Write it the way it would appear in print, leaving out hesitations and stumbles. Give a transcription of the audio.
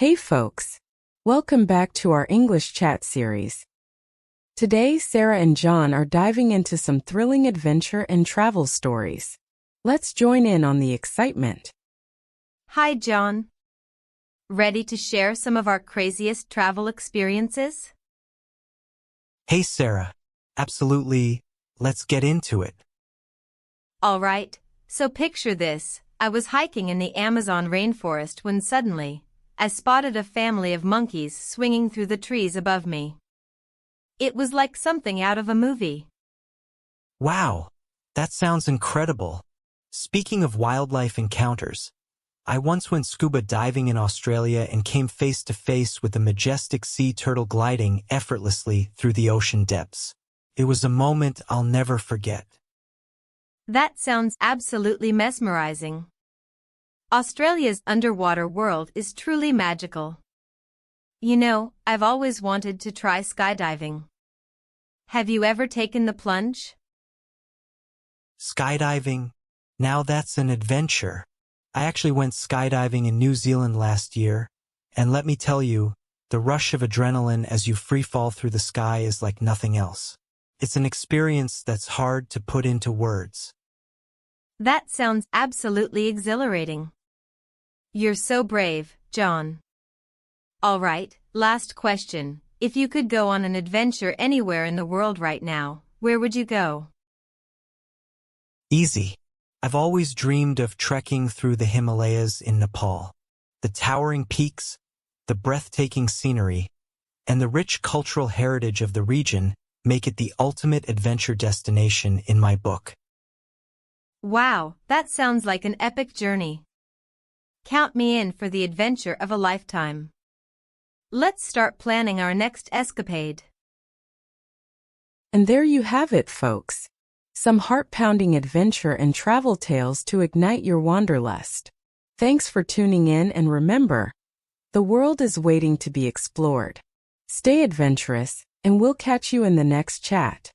Hey folks! Welcome back to our English chat series. Today, Sarah and John are diving into some thrilling adventure and travel stories. Let's join in on the excitement. Hi, John. Ready to share some of our craziest travel experiences? Hey Sarah, absolutely, let's get into it. All right, so picture this. I was hiking in the Amazon rainforest when suddenly, I spotted a family of monkeys swinging through the trees above me. It was like something out of a movie. Wow, that sounds incredible. Speaking of wildlife encounters, I once went scuba diving in Australia and came face to face with a majestic sea turtle gliding effortlessly through the ocean depths. It was a moment I'll never forget. That sounds absolutely mesmerizing. Australia's underwater world is truly magical. You know, I've always wanted to try skydiving. Have you ever taken the plunge? Skydiving? Now that's an adventure. I actually went skydiving in New Zealand last year, and let me tell you, the rush of adrenaline as you free fall through the sky is like nothing else. It's an experience that's hard to put into words. That sounds absolutely exhilarating. You're so brave, John. All right, last question. If you could go on an adventure anywhere in the world right now, where would you go? Easy. I've always dreamed of trekking through the Himalayas in Nepal. The towering peaks, the breathtaking scenery, and the rich cultural heritage of the region make it the ultimate adventure destination in my book. Wow, that sounds like an epic journey. Count me in for the adventure of a lifetime. Let's start planning our next escapade. And there you have it, folks. Some heart-pounding adventure and travel tales to ignite your wanderlust. Thanks for tuning in, and remember, the world is waiting to be explored. Stay adventurous, and we'll catch you in the next chat.